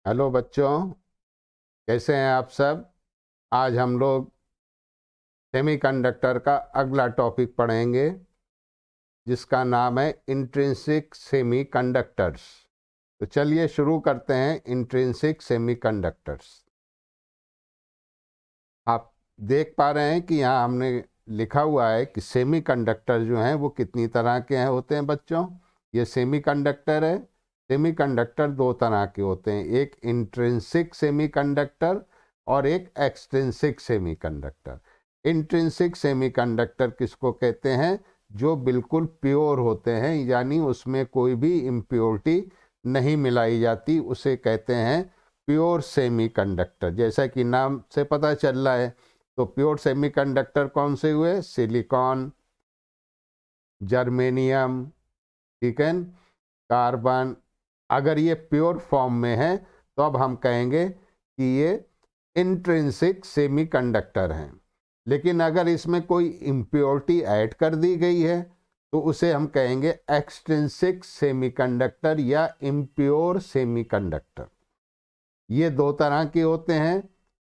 Hello बच्चों, कैसे हैं आप सब। आज हम लोग सेमीकंडक्टर का अगला टॉपिक पढ़ेंगे जिसका नाम है इंट्रिंसिक सेमीकंडक्टर्स। तो चलिए शुरू करते हैं। इंट्रिंसिक सेमीकंडक्टर्स, आप देख पा रहे हैं कि यहाँ हमने लिखा हुआ है कि सेमीकंडक्टर जो हैं वो कितनी तरह के हैं होते हैं बच्चों। ये सेमीकंडक्टर है। सेमीकंडक्टर दो तरह के होते हैं, एक इंट्रिंसिक सेमीकंडक्टर और एक एक्सट्रिंसिक सेमीकंडक्टर। इंट्रिंसिक सेमीकंडक्टर किसको कहते हैं? जो बिल्कुल प्योर होते हैं, यानी उसमें कोई भी इम्प्योरिटी नहीं मिलाई जाती, उसे कहते हैं प्योर सेमीकंडक्टर। जैसा कि नाम से पता चल रहा है, तो प्योर सेमीकंडक्टर कौन से हुए? सिलिकॉन, जर्मेनियम, ठीक है, कार्बन। अगर ये प्योर फॉर्म में है तो अब हम कहेंगे कि ये इंट्रिंसिक सेमीकंडक्टर हैं। लेकिन अगर इसमें कोई इम्प्योरिटी ऐड कर दी गई है तो उसे हम कहेंगे एक्सट्रिंसिक सेमीकंडक्टर या इम्प्योर सेमीकंडक्टर। ये दो तरह के होते हैं,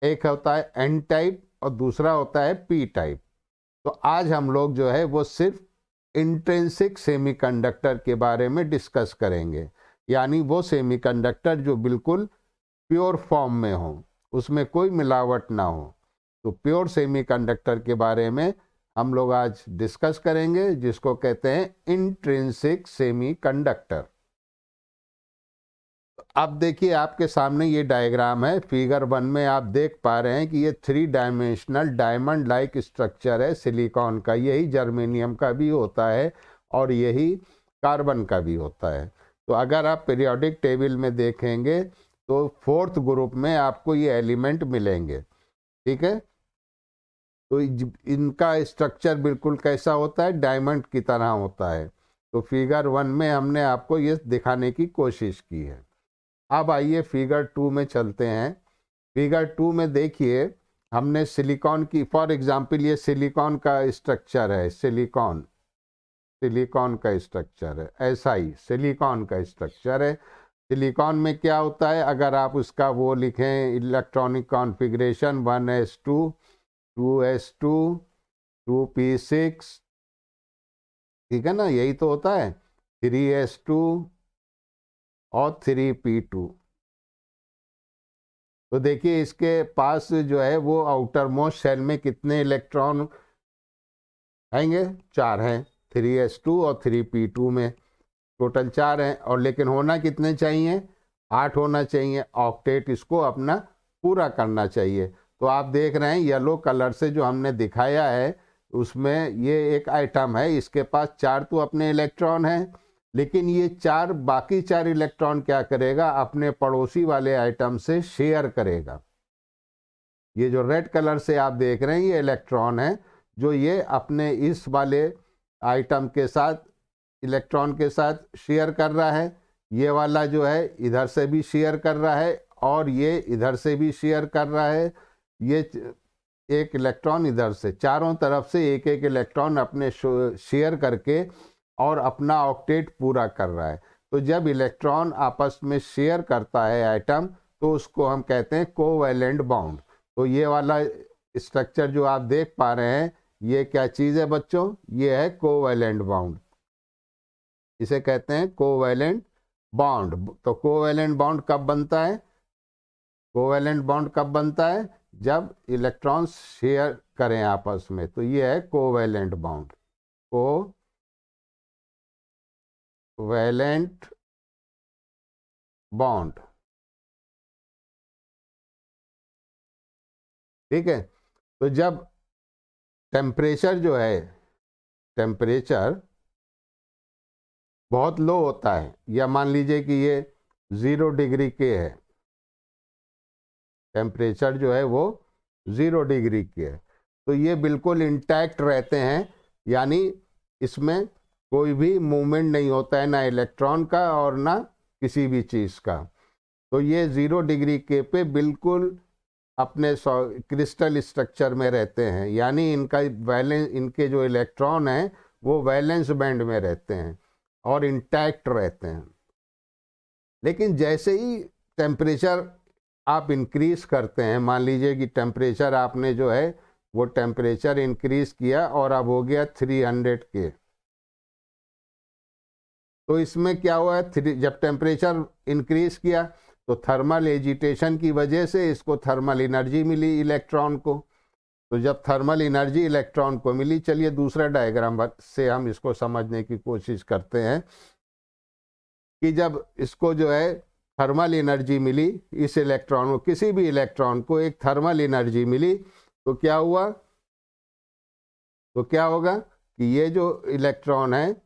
एक होता है एन टाइप और दूसरा होता है पी टाइप। तो आज हम लोग जो है वो सिर्फ इंट्रिंसिक सेमीकंडक्टर के बारे में डिस्कस करेंगे, यानी वो सेमीकंडक्टर जो बिल्कुल प्योर फॉर्म में हो, उसमें कोई मिलावट ना हो। तो प्योर सेमीकंडक्टर के बारे में हम लोग आज डिस्कस करेंगे, जिसको कहते हैं इंट्रिंसिक सेमीकंडक्टर। अब देखिए आपके सामने ये डायग्राम है। फिगर 1 में आप देख पा रहे हैं कि ये 3 डायमेंशनल डायमंड लाइक स्ट्रक्चर है सिलिकॉन का। यही जर्मेनियम का भी होता है और यही कार्बन का भी होता है। तो अगर आप पीरियोडिक टेबल में देखेंगे तो 4th ग्रुप में आपको ये एलिमेंट मिलेंगे, ठीक है। तो इनका स्ट्रक्चर बिल्कुल कैसा होता है? डायमंड की तरह होता है। तो फिगर 1 में हमने आपको ये दिखाने की कोशिश की है। अब आइए फिगर 2 में चलते हैं। फिगर 2 में देखिए, हमने सिलिकॉन की, फॉर एग्जांपल ये सिलिकॉन का स्ट्रक्चर है। सिलिकॉन का स्ट्रक्चर है, ऐसा ही सिलिकॉन का स्ट्रक्चर है। सिलिकॉन में क्या होता है? अगर आप उसका वो लिखें electronic configuration 1s2 2s2 2p6, ठीक है ना, यही तो होता है। 3s2 और 3p2। तो देखिए इसके पास जो है वो आउटर मोस्ट शेल में कितने इलेक्ट्रॉन आएंगे? 4 हैं। 3s2 और 3p2 में टोटल 4 हैं। और लेकिन होना कितने चाहिए? 8 होना चाहिए। ऑक्टेट इसको अपना पूरा करना चाहिए। तो आप देख रहे हैं येलो कलर से जो हमने दिखाया है, उसमें ये एक आइटम है, इसके पास 4 तो अपने इलेक्ट्रॉन हैं, लेकिन ये 4 बाकी 4 इलेक्ट्रॉन क्या करेगा? अपने पड़ोसी वाले आइटम से शेयर करेगा। ये जो रेड कलर से आप देख रहे हैं ये इलेक्ट्रॉन है, जो ये अपने इस वाले आइटम के साथ, इलेक्ट्रॉन के साथ शेयर कर रहा है। ये वाला जो है इधर से भी शेयर कर रहा है और ये इधर से भी शेयर कर रहा है। ये एक इलेक्ट्रॉन इधर से, चारों तरफ से एक एक इलेक्ट्रॉन अपने शेयर करके और अपना ऑक्टेट पूरा कर रहा है। तो जब इलेक्ट्रॉन आपस में शेयर करता है आइटम, तो उसको हम कहते हैं कोवैलेंट बॉन्ड। तो ये वाला स्ट्रक्चर जो आप देख पा रहे हैं, ये क्या चीज़ है बच्चों? ये है कोवैलेंट बॉन्ड। इसे कहते हैं कोवैलेंट बॉन्ड। तो कोवैलेंट बॉन्ड कब बनता है? कोवैलेंट बॉन्ड कब बनता है? जब इलेक्ट्रॉन्स शेयर करें आपस में। तो ये है कोवैलेंट बॉन्ड। कोवैलेंट बॉन्ड, ठीक है। तो जब टेम्परेचर जो है, टेम्परेचर बहुत लो होता है, या मान लीजिए कि ये 0 डिग्री के है, टेम्परेचर जो है वो 0 डिग्री के है, तो ये बिल्कुल इंटैक्ट रहते हैं, यानी इसमें कोई भी मूवमेंट नहीं होता है, ना इलेक्ट्रॉन का और ना किसी भी चीज़ का। तो ये 0 डिग्री के पे बिल्कुल अपने क्रिस्टल स्ट्रक्चर में रहते हैं, यानी इनका वैलेंस, इनके जो इलेक्ट्रॉन हैं वो वैलेंस बैंड में रहते हैं और इंटैक्ट रहते हैं। लेकिन जैसे ही टेम्परेचर आप इंक्रीज करते हैं, मान लीजिए कि टेम्परेचर आपने जो है वो टेम्परेचर इंक्रीज किया और अब हो गया 300 के, तो इसमें क्या हुआ है, जब टेम्परेचर इंक्रीज किया तो थर्मल एजिटेशन की वजह से इसको थर्मल एनर्जी मिली इलेक्ट्रॉन को। तो जब थर्मल एनर्जी इलेक्ट्रॉन को मिली, चलिए दूसरा डायग्राम से हम इसको समझने की कोशिश करते हैं कि जब इसको जो है थर्मल एनर्जी मिली, इस इलेक्ट्रॉन को, किसी भी इलेक्ट्रॉन को एक थर्मल एनर्जी मिली, तो क्या हुआ, तो क्या होगा कि ये जो इलेक्ट्रॉन है,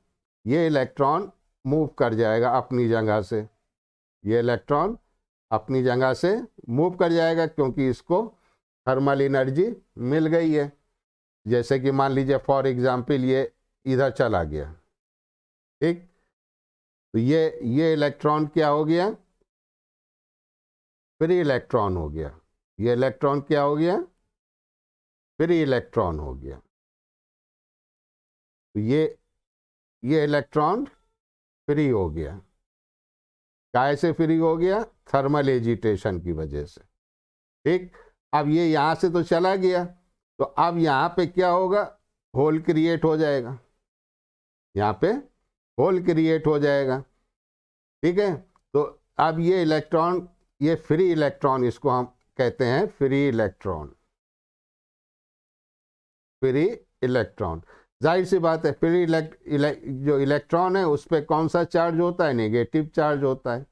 ये इलेक्ट्रॉन मूव कर जाएगा अपनी जगह से, ये इलेक्ट्रॉन अपनी जगह से मूव कर जाएगा क्योंकि इसको थर्मल एनर्जी मिल गई है। जैसे कि मान लीजिए फॉर एग्जांपल ये इधर चला गया, ठीक, तो ये इलेक्ट्रॉन क्या हो गया, फ्री इलेक्ट्रॉन हो गया। ये इलेक्ट्रॉन क्या हो गया, फ्री इलेक्ट्रॉन हो गया। तो ये इलेक्ट्रॉन फ्री हो गया। काहे से फ्री हो गया, थर्मल एजिटेशन की वजह से, ठीक। अब ये यहाँ से तो चला गया, तो अब यहाँ पे क्या होगा, होल क्रिएट हो जाएगा, यहाँ पे होल क्रिएट हो जाएगा, ठीक है। तो अब ये इलेक्ट्रॉन, ये फ्री इलेक्ट्रॉन, इसको हम कहते हैं फ्री इलेक्ट्रॉन, फ्री इलेक्ट्रॉन। जाहिर सी बात है, फ्री जो इलेक्ट्रॉन है उस पर कौन सा चार्ज होता है, नेगेटिव चार्ज होता है।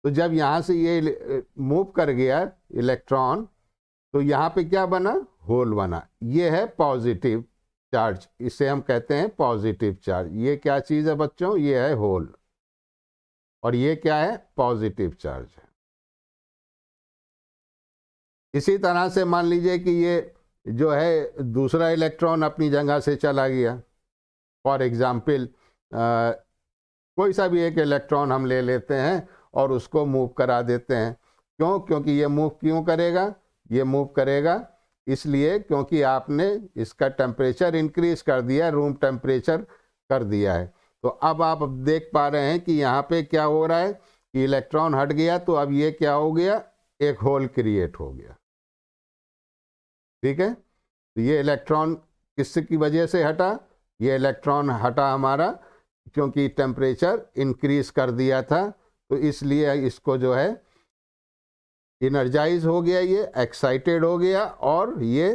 तो जब यहाँ से ये मूव कर गया इलेक्ट्रॉन, तो यहाँ पे क्या बना, होल बना। ये है पॉजिटिव चार्ज, इसे हम कहते हैं पॉजिटिव चार्ज। ये क्या चीज़ है बच्चों, ये है होल, और ये क्या है, पॉजिटिव चार्ज है। इसी तरह से मान लीजिए कि ये जो है दूसरा इलेक्ट्रॉन अपनी जगह से चला गया, फॉर एग्जाम्पल कोई सा भी एक इलेक्ट्रॉन हम ले लेते हैं और उसको मूव करा देते हैं। क्यों, क्योंकि ये मूव क्यों करेगा, ये मूव करेगा इसलिए क्योंकि आपने इसका टेम्परेचर इंक्रीज कर दिया, रूम टेम्परेचर कर दिया है। तो अब आप देख पा रहे हैं कि यहाँ पे क्या हो रहा है कि इलेक्ट्रॉन हट गया, तो अब ये क्या हो गया, एक होल क्रिएट हो गया, ठीक है। तो ये इलेक्ट्रॉन किसकी वजह से हटा, ये इलेक्ट्रॉन हटा हमारा क्योंकि टेम्परेचर इंक्रीज कर दिया था, तो इसलिए इसको जो है इनर्जाइज हो गया, ये एक्साइटेड हो गया और ये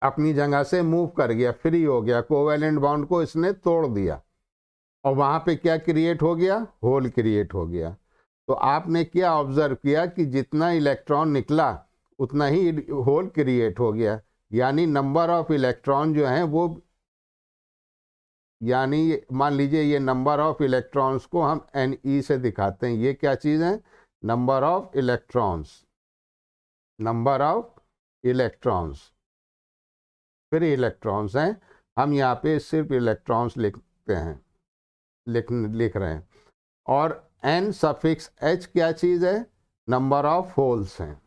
अपनी जगह से मूव कर गया, फ्री हो गया, कोवेलेंट बॉन्ड को इसने तोड़ दिया और वहाँ पे क्या क्रिएट हो गया, होल क्रिएट हो गया। तो आपने क्या ऑब्जर्व किया कि जितना इलेक्ट्रॉन निकला उतना ही होल क्रिएट हो गया, यानी नंबर ऑफ इलेक्ट्रॉन जो हैं वो, यानी मान लीजिए ये नंबर ऑफ इलेक्ट्रॉन्स को हम Ne से दिखाते हैं। ये क्या चीज़ है, number of electrons, number of electrons, free electrons हैं। हम यहाँ पे सिर्फ इलेक्ट्रॉन्स लिखते हैं, लिख रहे हैं। और N सफिक्स H क्या चीज़ है, नंबर ऑफ होल्स हैं,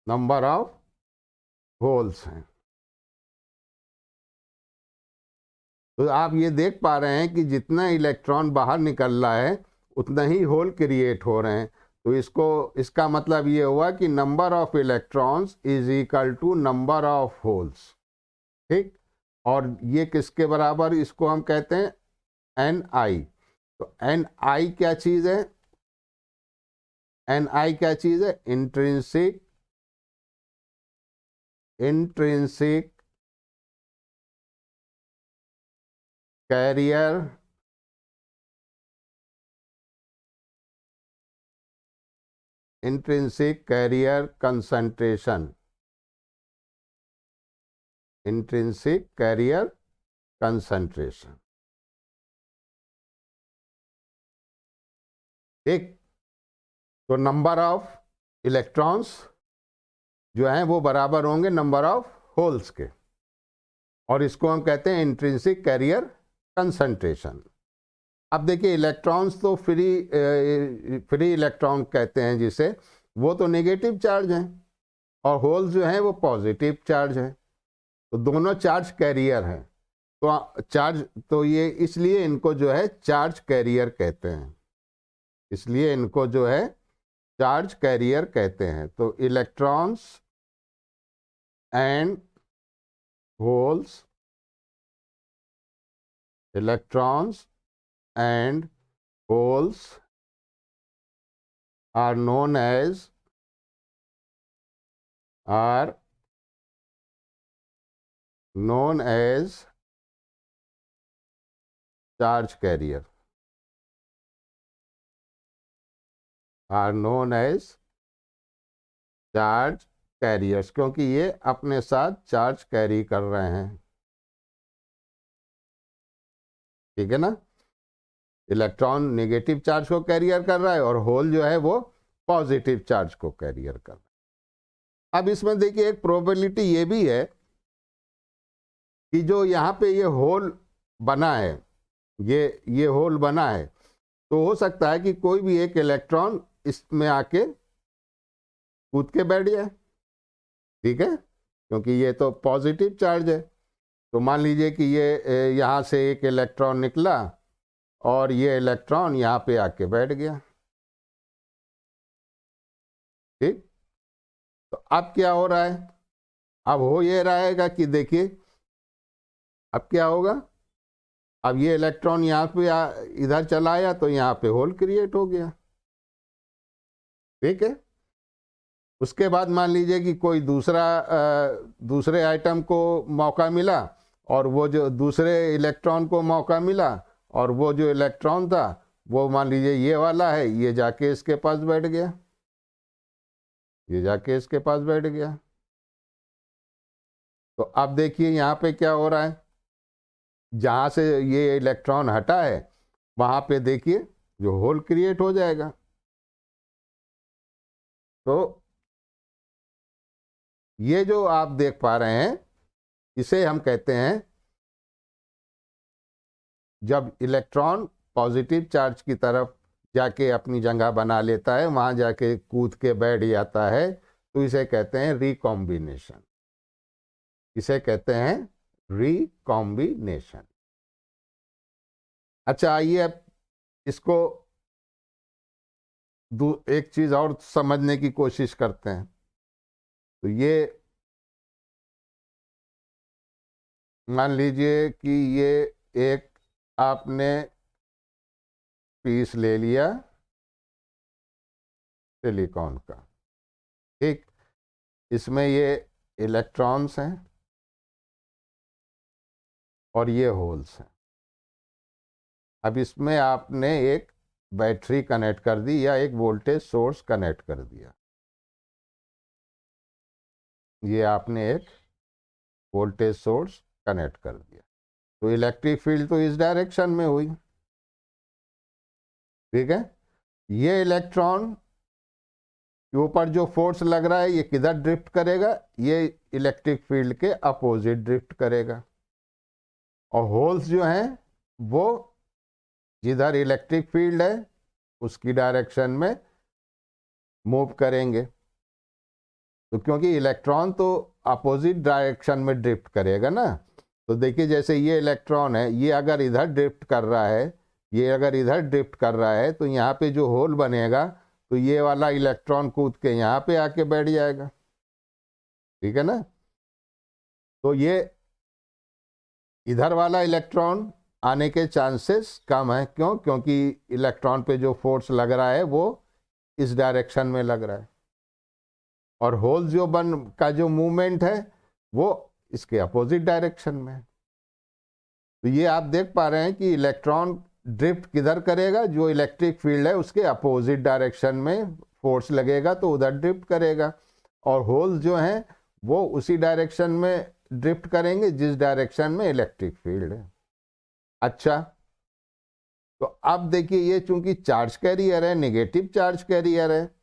नंबर ऑफ होल्स हैं। तो आप ये देख पा रहे हैं कि जितना इलेक्ट्रॉन बाहर निकल रहा है उतना ही होल क्रिएट हो रहे हैं। तो इसका मतलब ये हुआ कि number of electrons is equal to number of holes, ठीक। और ये किसके बराबर, इसको हम कहते हैं Ni। तो Ni क्या चीज़ है, Ni क्या चीज़ है, intrinsic carrier intrinsic carrier concentration, intrinsic carrier concentration, ठीक। तो नंबर ऑफ इलेक्ट्रॉन्स जो हैं वो बराबर होंगे नंबर ऑफ होल्स के, और इसको हम कहते हैं इंट्रिंसिक कैरियर कंसंट्रेशन। अब देखिए इलेक्ट्रॉन्स तो फ्री इलेक्ट्रॉन कहते हैं जिसे, वो तो नेगेटिव चार्ज हैं और होल्स जो हैं वो पॉजिटिव चार्ज हैं, तो दोनों चार्ज कैरियर हैं। तो चार्ज, तो ये इसलिए इनको जो है चार्ज कैरियर कहते हैं, इसलिए इनको जो है चार्ज कैरियर कहते हैं। तो electrons and holes, electrons and holes are known as charge carrier, are known as charge carriers, क्योंकि ये अपने साथ चार्ज कैरी कर रहे हैं। ठीक है ना, इलेक्ट्रॉन नेगेटिव चार्ज को कैरियर कर रहा है और होल जो है वो पॉजिटिव चार्ज को कैरियर कर रहा है। अब इसमें देखिए एक प्रोबेबिलिटी ये भी है कि जो यहाँ पे ये होल बना है, ये होल बना है, तो हो सकता है कि कोई भी एक इलेक्ट्रॉन इसमें आके कूद के बैठ जाए। ठीक है, क्योंकि ये तो पॉजिटिव चार्ज है। तो मान लीजिए कि ये यहाँ से एक इलेक्ट्रॉन निकला और ये इलेक्ट्रॉन यहाँ पे आके बैठ गया। ठीक, तो अब क्या हो रहा है, अब हो ये रहेगा कि देखिए अब क्या होगा, अब ये इलेक्ट्रॉन यहाँ पे इधर चला आया तो यहाँ पे होल क्रिएट हो गया। ठीक है, उसके बाद मान लीजिए कि कोई दूसरे आइटम को मौका मिला और वो जो दूसरे इलेक्ट्रॉन को मौका मिला और वो जो इलेक्ट्रॉन था वो मान लीजिए ये वाला है, ये जाके इसके पास बैठ गया, ये जाके इसके पास बैठ गया। तो अब देखिए यहाँ पे क्या हो रहा है, जहाँ से ये इलेक्ट्रॉन हटा है वहाँ पे देखिए जो होल क्रिएट हो जाएगा। तो ये जो आप देख पा रहे हैं इसे हम कहते हैं, जब इलेक्ट्रॉन पॉजिटिव चार्ज की तरफ जाके अपनी जगह बना लेता है, वहाँ जाके कूद के बैठ जाता है, तो इसे कहते हैं रिकॉम्बिनेशन। इसे कहते हैं रिकॉम्बिनेशन। अच्छा, आइए अब इसको एक चीज और समझने की कोशिश करते हैं। तो ये मान लीजिए कि ये एक आपने पीस ले लिया सिलिकॉन का। ठीक, इसमें ये इलेक्ट्रॉन्स हैं और ये होल्स हैं। अब इसमें आपने एक बैटरी कनेक्ट कर दी या एक वोल्टेज सोर्स कनेक्ट कर दिया। ये आपने एक वोल्टेज सोर्स कनेक्ट कर दिया, तो इलेक्ट्रिक फील्ड तो इस डायरेक्शन में हुई। ठीक है, ये इलेक्ट्रॉन के ऊपर जो फोर्स लग रहा है ये किधर ड्रिफ्ट करेगा, ये इलेक्ट्रिक फील्ड के अपोजिट ड्रिफ्ट करेगा। और होल्स जो हैं वो जिधर इलेक्ट्रिक फील्ड है उसकी डायरेक्शन में मूव करेंगे। तो क्योंकि इलेक्ट्रॉन तो अपोजिट डायरेक्शन में ड्रिफ्ट करेगा ना, तो देखिए जैसे ये इलेक्ट्रॉन है, ये अगर इधर ड्रिफ्ट कर रहा है, ये अगर इधर ड्रिफ्ट कर रहा है, तो यहाँ पे जो होल बनेगा तो ये वाला इलेक्ट्रॉन कूद के यहाँ पे आके बैठ जाएगा। ठीक है ना, तो ये इधर वाला इलेक्ट्रॉन आने के चांसेस कम है। क्यों? क्योंकि इलेक्ट्रॉन पे जो फोर्स लग रहा है वो इस डायरेक्शन में लग रहा है, और होल जो का जो मूवमेंट है वो इसके अपोजिट डायरेक्शन में। तो ये आप देख पा रहे हैं कि इलेक्ट्रॉन ड्रिफ्ट किधर करेगा, जो इलेक्ट्रिक फील्ड है उसके अपोजिट डायरेक्शन में फोर्स लगेगा तो उधर ड्रिफ्ट करेगा, और होल्स जो हैं वो उसी डायरेक्शन में ड्रिफ्ट करेंगे जिस डायरेक्शन में इलेक्ट्रिक फील्ड है। अच्छा, तो अब देखिए ये चूंकि चार्ज कैरियर है, नेगेटिव चार्ज कैरियर है,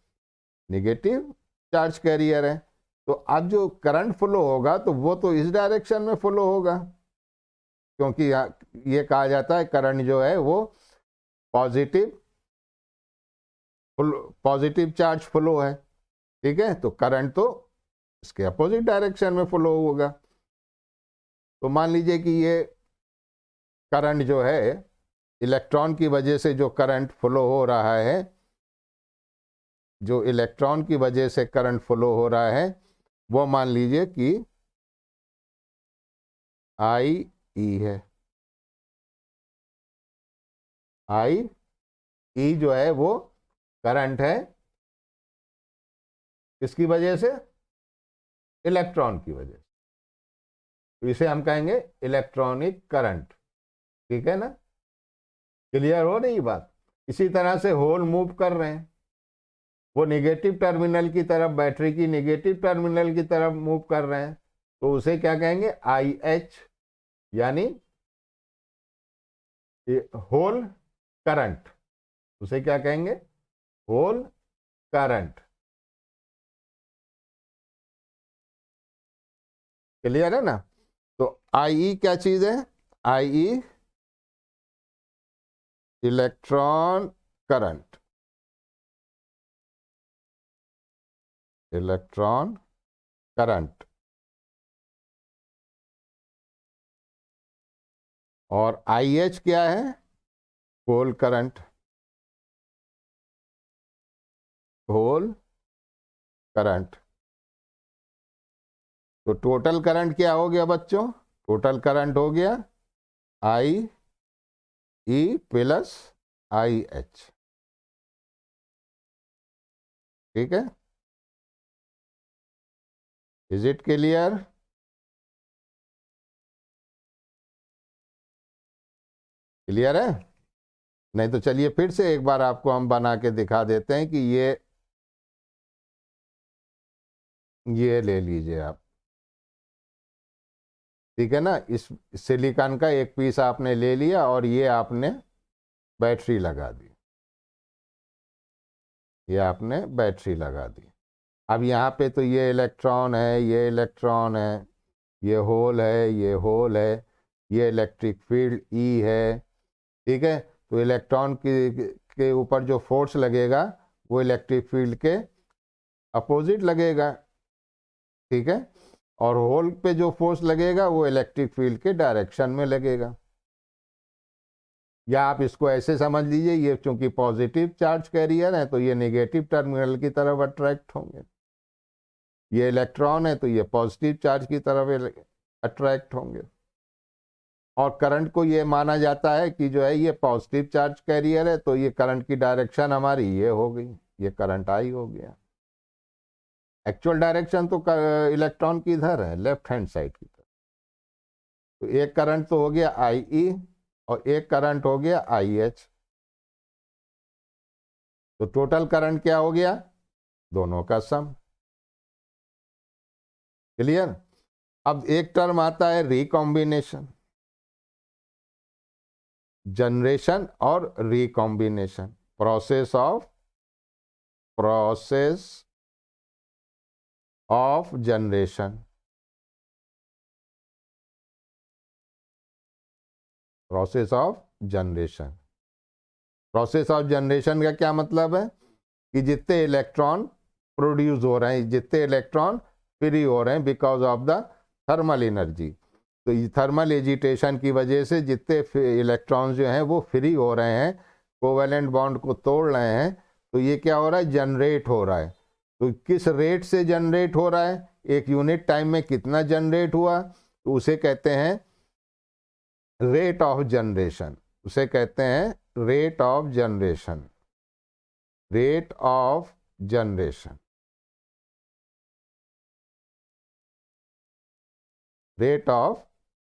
नेगेटिव चार्ज कैरियर है, तो अब जो करंट फ्लो होगा तो वो तो इस डायरेक्शन में फ्लो होगा, क्योंकि ये कहा जाता है करंट जो है वो पॉजिटिव चार्ज फ्लो है। ठीक है, तो करंट तो इसके अपोजिट डायरेक्शन में फ्लो होगा। तो मान लीजिए कि ये करंट जो है, इलेक्ट्रॉन की वजह से जो करंट फ्लो हो रहा है जो इलेक्ट्रॉन की वजह से करंट फ्लो हो रहा है वो मान लीजिए कि आई ई है। आई ई जो है वो करंट है, किसकी वजह से? इलेक्ट्रॉन की वजह से। तो इसे हम कहेंगे इलेक्ट्रॉनिक करंट। ठीक है ना? क्लियर हो रही बात? इसी तरह से होल मूव कर रहे हैं, वो नेगेटिव टर्मिनल की तरफ, बैटरी की नेगेटिव टर्मिनल की तरफ मूव कर रहे हैं, तो उसे क्या कहेंगे? आई एच, यानी होल करंट। उसे क्या कहेंगे? Whole current. क्लियर है ना? तो आई क्या चीज है? I electron current, electron current. और आई एच क्या है? Hole current, hole current. तो टोटल करंट क्या हो गया बच्चों? टोटल करंट हो गया आई ई प्लस आई एच। ठीक है? Is it clear? क्लियर है? नहीं तो चलिए फिर से एक बार आपको हम बना के दिखा देते हैं कि ये ले लीजिए आप। ठीक है ना? इस सिलिकॉन का एक पीस आपने ले लिया और ये आपने बैटरी लगा दी, ये आपने बैटरी लगा दी। अब यहाँ पे तो ये इलेक्ट्रॉन है, ये इलेक्ट्रॉन है, ये होल है, ये होल है, ये इलेक्ट्रिक फील्ड ई है। ठीक है? तो इलेक्ट्रॉन के ऊपर जो फोर्स लगेगा वो इलेक्ट्रिक फील्ड के अपोजिट लगेगा। ठीक है? और होल पे जो फोर्स लगेगा वो इलेक्ट्रिक फील्ड के डायरेक्शन में लगेगा। या आप इसको ऐसे समझ लीजिए, ये चूंकि पॉजिटिव चार्ज कैरियर है तो ये नेगेटिव टर्मिनल की तरफ अट्रैक्ट होंगे, ये इलेक्ट्रॉन है तो ये पॉजिटिव चार्ज की तरफ अट्रैक्ट होंगे। और करंट को ये माना जाता है कि जो है ये पॉजिटिव चार्ज कैरियर है, तो ये करंट की डायरेक्शन हमारी ये हो गई, ये करंट आई हो गया। एक्चुअल डायरेक्शन तो इलेक्ट्रॉन की इधर है, लेफ्ट हैंड साइड की तरफ। तो एक करंट तो हो गया आई ई और एक करंट हो गया आई एच। तो टोटल करंट क्या हो गया? दोनों का सम। क्लियर? अब एक टर्म आता है रिकॉम्बिनेशन, जनरेशन और recombination, process of generation, process of generation. Process of generation का क्या मतलब है? कि जितने इलेक्ट्रॉन प्रोड्यूस हो रहे हैं, जितने इलेक्ट्रॉन फ्री हो रहे हैं because of the thermal energy, तो ये थर्मल एजिटेशन की वजह से जितने इलेक्ट्रॉन्स जो हैं वो फ्री हो रहे हैं, कोवेलेंट बॉन्ड को तोड़ रहे हैं, तो ये क्या हो रहा है? जनरेट हो रहा है। तो किस रेट से जनरेट हो रहा है? एक यूनिट टाइम में कितना जनरेट हुआ, तो उसे कहते हैं रेट ऑफ जनरेशन। उसे कहते हैं rate of generation, rate of generation, rate of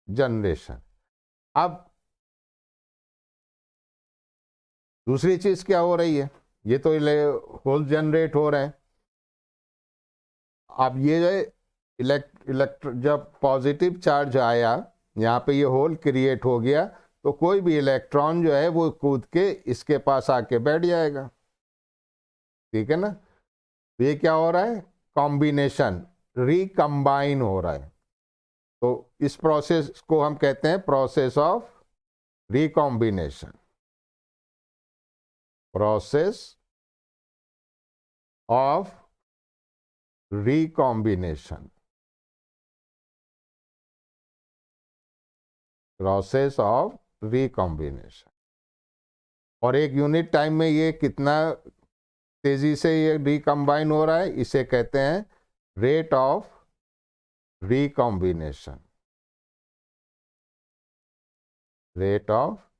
generation. अब दूसरी चीज क्या हो रही है? ये तो होल जनरेट हो रहे हैं। अब ये जो जब पॉजिटिव चार्ज आया, यहाँ पे ये होल क्रिएट हो गया, तो कोई भी इलेक्ट्रॉन जो है वो कूद के इसके पास आके बैठ जाएगा। ठीक है ना? तो ये क्या हो रहा है? कॉम्बिनेशन, रिकम्बाइन हो रहा है। तो इस प्रोसेस को हम कहते हैं process of recombination, process of recombination, process of recombination. और एक यूनिट टाइम में ये कितना तेजी से ये रिकम्बाइन हो रहा है, इसे कहते हैं rate of recombination, rate of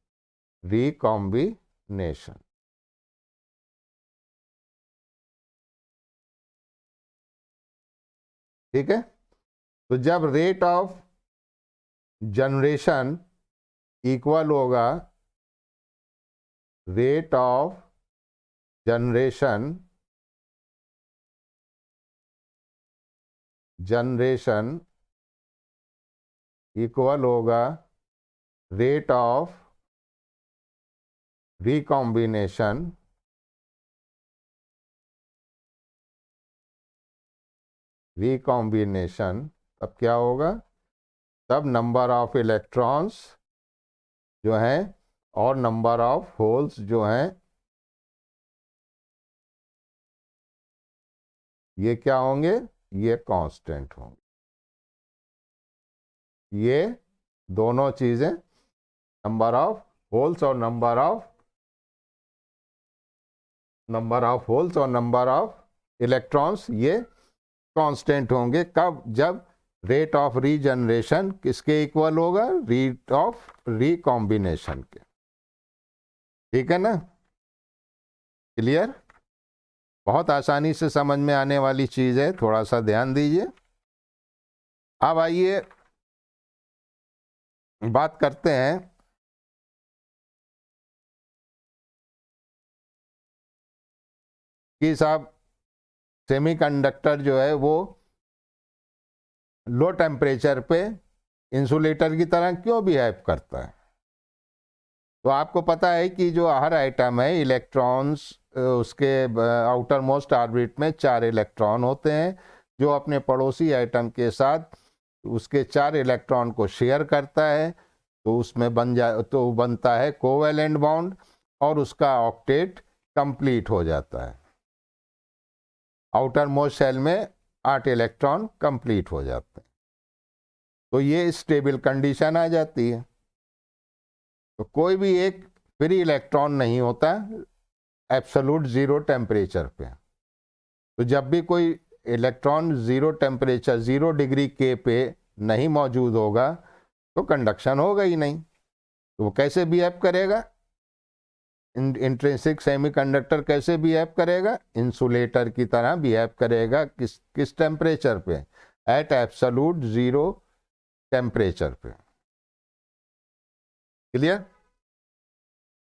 recombination. ठीक है, तो जब रेट ऑफ जनरेशन इक्वल होगा रेट ऑफ जनरेशन इक्वल होगा रेट ऑफ रिकॉम्बिनेशन, तब क्या होगा, तब नंबर ऑफ इलेक्ट्रॉन्स जो हैं और नंबर ऑफ होल्स जो हैं ये क्या होंगे, ये कांस्टेंट होंगे। ये दोनों चीजें, नंबर ऑफ होल्स और नंबर ऑफ इलेक्ट्रॉन्स, ये कांस्टेंट होंगे। कब, जब रेट ऑफ रीजनरेशन किसके इक्वल होगा, रेट ऑफ रिकॉम्बिनेशन के। ठीक है ना, क्लियर? बहुत आसानी से समझ में आने वाली चीज है, थोड़ा सा ध्यान दीजिए। अब आइए बात करते हैं कि साहब सेमीकंडक्टर जो है वो लो टेम्परेचर पे इंसुलेटर की तरह क्यों बिहेव करता है। तो आपको पता है कि जो हर आइटम है इलेक्ट्रॉन्स, उसके आउटर मोस्ट ऑर्बिट में 4 इलेक्ट्रॉन होते हैं जो अपने पड़ोसी आइटम के साथ उसके 4 इलेक्ट्रॉन को शेयर करता है, तो उसमें बनता है कोवैलेंट बॉन्ड और उसका ऑक्टेट कंप्लीट हो जाता है। आउटर मोस्ट शेल में 8 इलेक्ट्रॉन कंप्लीट हो जाते हैं, तो ये स्टेबल कंडीशन आ जाती है। तो कोई भी एक फ्री इलेक्ट्रॉन नहीं होता एब्सोल्यूट जीरो टेम्परेचर पे। तो जब भी कोई इलेक्ट्रॉन जीरो टेम्परेचर 0 डिग्री के पे नहीं मौजूद होगा तो कंडक्शन होगा ही नहीं। तो वो कैसे बिहेव करेगा, इंट्रिंसिक सेमीकंडक्टर कैसे बिहेव करेगा, इंसुलेटर की तरह बिहेव करेगा। किस टेम्परेचर पे, एट एब्सोल्यूट जीरो टेम्परेचर पे। क्लियर?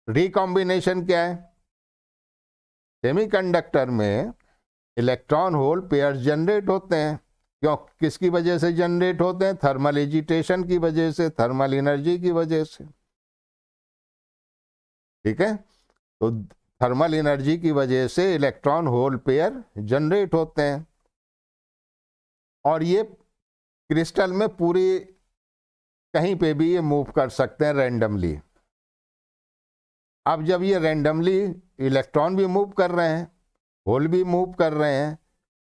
रिकॉम्बिनेशन क्या है, सेमीकंडक्टर में इलेक्ट्रॉन होल पेयर जनरेट होते हैं। क्यों, किसकी वजह से जनरेट होते हैं, थर्मल एजिटेशन की वजह से, थर्मल एनर्जी की वजह से। ठीक है, तो थर्मल एनर्जी की वजह से इलेक्ट्रॉन होल पेयर जनरेट होते हैं और ये क्रिस्टल में पूरी कहीं पे भी ये मूव कर सकते हैं रैंडमली। अब जब ये रैंडमली इलेक्ट्रॉन भी मूव कर रहे हैं, होल भी मूव कर रहे हैं,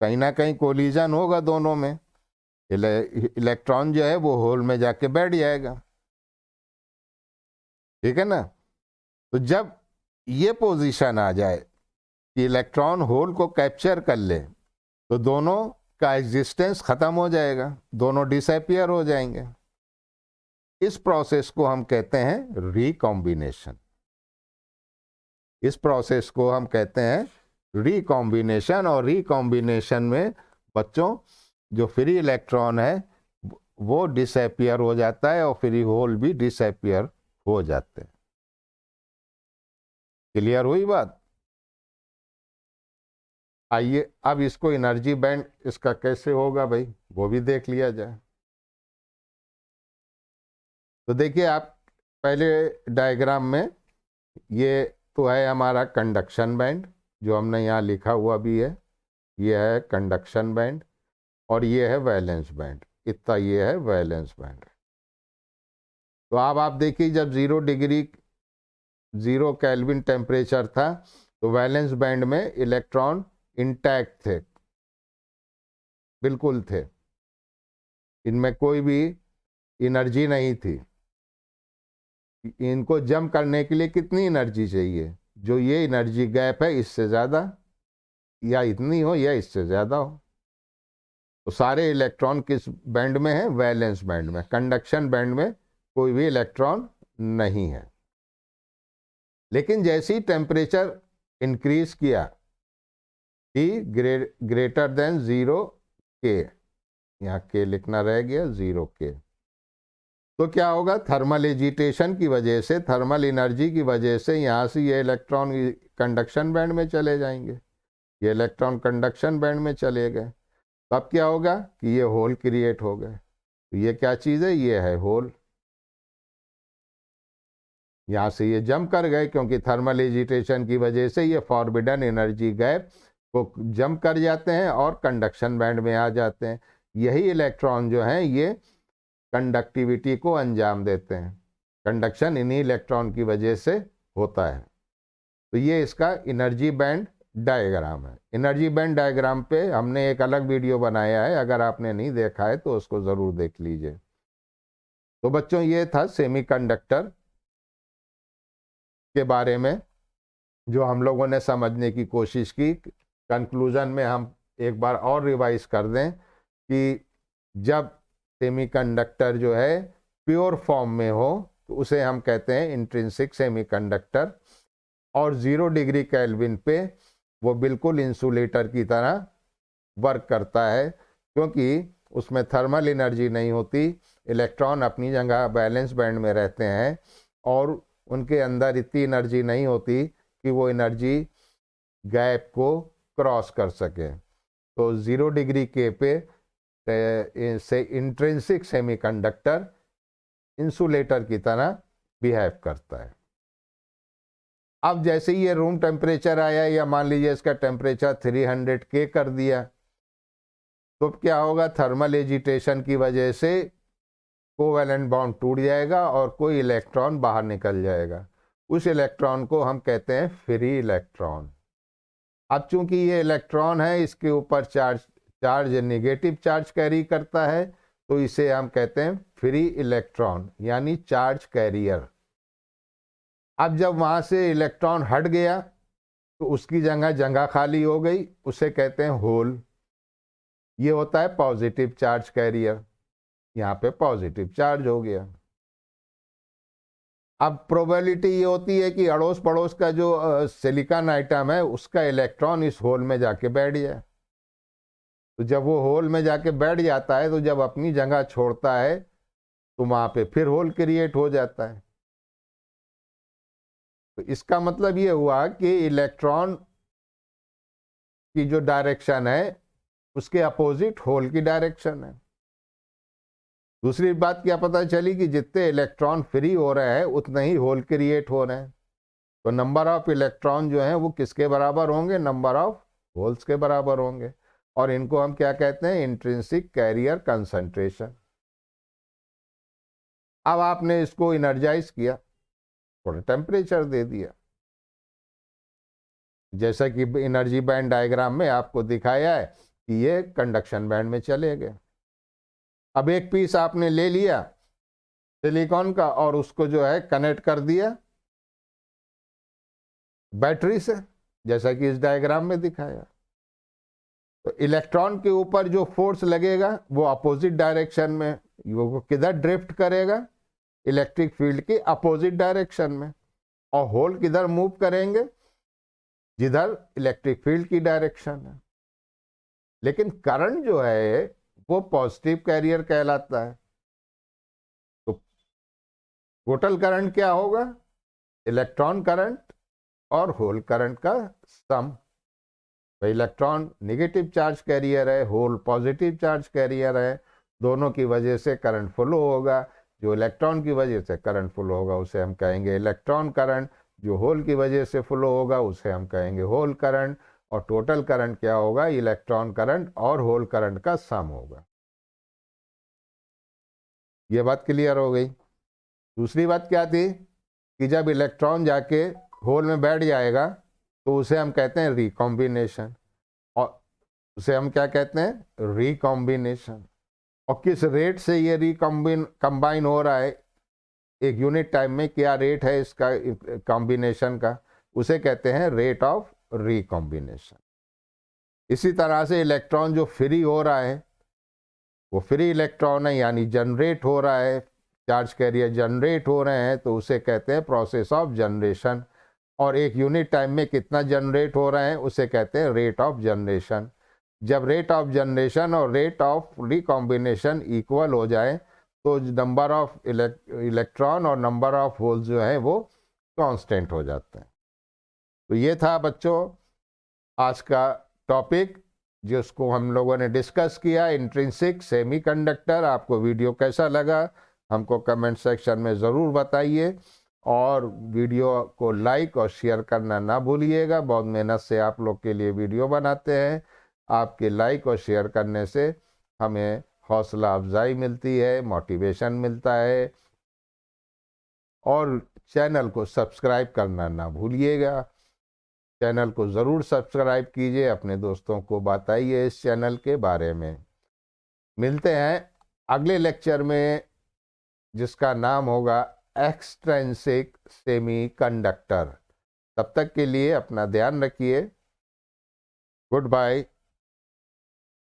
कहीं ना कहीं कोलिजन होगा दोनों में, इलेक्ट्रॉन जो है वो होल में जाके बैठ जाएगा। ठीक है ना, तो जब ये पोजीशन आ जाए कि इलेक्ट्रॉन होल को कैप्चर कर ले तो दोनों का एग्जिस्टेंस खत्म हो जाएगा, दोनों डिसअपियर हो जाएंगे। इस प्रोसेस को हम कहते हैं रिकॉम्बिनेशन। इस प्रोसेस को हम कहते हैं रिकॉम्बिनेशन। और रिकॉम्बिनेशन में बच्चों जो फ्री इलेक्ट्रॉन है वो डिसअपियर हो जाता है और फ्री होल भी डिसअपियर हो जाते हैं। क्लियर हुई बात? आइए अब इसको एनर्जी बैंड इसका कैसे होगा भाई, वो भी देख लिया जाए। तो देखिए आप पहले डायग्राम में, ये तो है हमारा कंडक्शन बैंड जो हमने यहाँ लिखा हुआ भी है, ये है कंडक्शन बैंड और ये है वैलेंस बैंड, इतना ये है वैलेंस बैंड। तो अब आप देखिए जब 0 डिग्री 0 केल्विन टेम्परेचर था तो वैलेंस बैंड में इलेक्ट्रॉन इंटैक्ट थे, बिल्कुल थे, इनमें कोई भी एनर्जी नहीं थी। इनको जम करने के लिए कितनी एनर्जी चाहिए, जो ये एनर्जी गैप है इससे ज़्यादा या इतनी हो या इससे ज़्यादा हो। तो सारे इलेक्ट्रॉन किस बैंड में है? वैलेंस बैंड में। कंडक्शन बैंड में कोई भी इलेक्ट्रॉन नहीं है। लेकिन जैसे ही टेम्परेचर इंक्रीज किया, T ग्रेटर देन 0 के, यहाँ के लिखना रह गया, 0 के, तो क्या होगा? थर्मल एजिटेशन की वजह से, थर्मल एनर्जी की वजह से यहाँ से ये इलेक्ट्रॉन कंडक्शन बैंड में चले जाएंगे, ये इलेक्ट्रॉन कंडक्शन बैंड में चले गए। तो अब क्या होगा कि ये होल क्रिएट हो गए। तो ये क्या चीज़ है? ये है होल। यहाँ से ये जंप कर गए क्योंकि थर्मल एजिटेशन की वजह से ये फॉरबिडन एनर्जी गैप को जंप कर जाते हैं और कंडक्शन बैंड में आ जाते हैं। यही इलेक्ट्रॉन जो हैं ये कंडक्टिविटी को अंजाम देते हैं। कंडक्शन इन्हीं इलेक्ट्रॉन की वजह से होता है। तो ये इसका एनर्जी बैंड डायग्राम है। एनर्जी बैंड डायग्राम पे हमने एक अलग वीडियो बनाया है, अगर आपने नहीं देखा है तो उसको ज़रूर देख लीजिए। तो बच्चों, ये था सेमीकंडक्टर के बारे में जो हम लोगों ने समझने की कोशिश की। कंक्लूजन में हम एक बार और रिवाइज कर दें कि जब सेमीकंडक्टर जो है प्योर फॉर्म में हो तो उसे हम कहते हैं इंट्रिंसिक सेमीकंडक्टर, और 0 डिग्री केल्विन पे वो बिल्कुल इंसुलेटर की तरह वर्क करता है, क्योंकि उसमें थर्मल एनर्जी नहीं होती, इलेक्ट्रॉन अपनी जगह बैलेंस बैंड में रहते हैं और उनके अंदर इतनी एनर्जी नहीं होती कि वो एनर्जी गैप को क्रॉस कर सके। तो 0 डिग्री के पे से इंट्रिंसिक सेमीकंडक्टर इंसुलेटर की तरह बिहेव करता है। अब जैसे ही ये रूम टेम्परेचर आया, या मान लीजिए इसका टेम्परेचर 300 के कर दिया, तो क्या होगा? थर्मल एजिटेशन की वजह से कोवैलेंट बॉन्ड टूट जाएगा और कोई इलेक्ट्रॉन बाहर निकल जाएगा। उस इलेक्ट्रॉन को हम कहते हैं फ्री इलेक्ट्रॉन। अब चूंकि ये इलेक्ट्रॉन है, इसके ऊपर चार्ज नेगेटिव चार्ज कैरी करता है, तो इसे हम कहते हैं फ्री इलेक्ट्रॉन, यानी चार्ज कैरियर। अब जब वहां से इलेक्ट्रॉन हट गया तो उसकी जगह खाली हो गई, उसे कहते हैं होल। ये होता है पॉजिटिव चार्ज कैरियर, यहाँ पे पॉजिटिव चार्ज हो गया। अब प्रोबेबिलिटी ये होती है कि अड़ोस पड़ोस का जो सिलिकॉन आइटम है उसका इलेक्ट्रॉन इस होल में जाके बैठ जाए। तो जब वो होल में जाके बैठ जाता है, तो जब अपनी जगह छोड़ता है तो वहां पे फिर होल क्रिएट हो जाता है। तो इसका मतलब ये हुआ कि इलेक्ट्रॉन की जो डायरेक्शन है उसके अपोजिट होल की डायरेक्शन है। दूसरी बात क्या पता चली कि जितने इलेक्ट्रॉन फ्री हो रहे हैं उतने ही होल क्रिएट हो रहे हैं। तो नंबर ऑफ इलेक्ट्रॉन जो है वो किसके बराबर होंगे? नंबर ऑफ होल्स के बराबर होंगे। और इनको हम क्या कहते हैं? Intrinsic carrier concentration. अब आपने इसको इनर्जाइज किया, थोड़ा टेम्परेचर दे दिया, जैसा कि एनर्जी बैंड डायग्राम में आपको दिखाया है कि ये कंडक्शन बैंड में चले गए। अब एक पीस आपने ले लिया सिलिकॉन का और उसको जो है कनेक्ट कर दिया बैटरी से, जैसा कि इस डायग्राम में दिखाया। तो इलेक्ट्रॉन के ऊपर जो फोर्स लगेगा वो अपोजिट डायरेक्शन में, वो किधर ड्रिफ्ट करेगा? इलेक्ट्रिक फील्ड की अपोजिट डायरेक्शन में। और होल किधर मूव करेंगे? जिधर इलेक्ट्रिक फील्ड की डायरेक्शन है। लेकिन करंट जो है वो पॉजिटिव कैरियर कहलाता है। तो टोटल करंट क्या होगा? इलेक्ट्रॉन करंट और होल करंट का सम। तो इलेक्ट्रॉन नेगेटिव चार्ज कैरियर है, होल पॉजिटिव चार्ज कैरियर है, दोनों की वजह से करंट फ्लो होगा। जो इलेक्ट्रॉन की वजह से करंट फ्लो होगा उसे हम कहेंगे इलेक्ट्रॉन करंट, जो होल की वजह से फ्लो होगा उसे हम कहेंगे होल करंट। और टोटल करंट क्या होगा? इलेक्ट्रॉन करंट और होल करंट का सम होगा। ये बात क्लियर हो गई। दूसरी बात क्या थी कि जब इलेक्ट्रॉन जाके होल में बैठ जाएगा तो उसे हम कहते हैं रिकॉम्बिनेशन। और उसे हम क्या कहते हैं? रिकॉम्बिनेशन। और किस रेट से ये कंबाइन हो रहा है एक यूनिट टाइम में, क्या रेट है इसका कॉम्बिनेशन का, उसे कहते हैं रेट ऑफ रिकॉम्बिनेशन। इसी तरह से इलेक्ट्रॉन जो फ्री हो रहा है वो फ्री इलेक्ट्रॉन है, यानी जनरेट हो रहा है, चार्ज कैरियर जनरेट हो रहे हैं, तो उसे कहते हैं प्रोसेस ऑफ जनरेशन। और एक यूनिट टाइम में कितना जनरेट हो रहे हैं उसे कहते हैं रेट ऑफ जनरेशन। जब रेट ऑफ जनरेशन और रेट ऑफ रिकॉम्बिनेशन इक्वल हो जाए तो नंबर ऑफ इलेक्ट्रॉन और नंबर ऑफ होल्स जो है वो कांस्टेंट हो जाते हैं। तो ये था बच्चों आज का टॉपिक जिसको हम लोगों ने डिस्कस किया, इंट्रिंसिक सेमीकंडक्टर। आपको वीडियो कैसा लगा हमको कमेंट सेक्शन में ज़रूर बताइए, और वीडियो को लाइक और शेयर करना ना भूलिएगा। बहुत मेहनत से आप लोग के लिए वीडियो बनाते हैं, आपके लाइक और शेयर करने से हमें हौसला अफजाई मिलती है, मोटिवेशन मिलता है। और चैनल को सब्सक्राइब करना ना भूलिएगा, चैनल को ज़रूर सब्सक्राइब कीजिए, अपने दोस्तों को बताइए इस चैनल के बारे में। मिलते हैं अगले लेक्चर में जिसका नाम होगा एक्सट्रिंसिक सेमीकंडक्टर। तब तक के लिए अपना ध्यान रखिए। Good bye.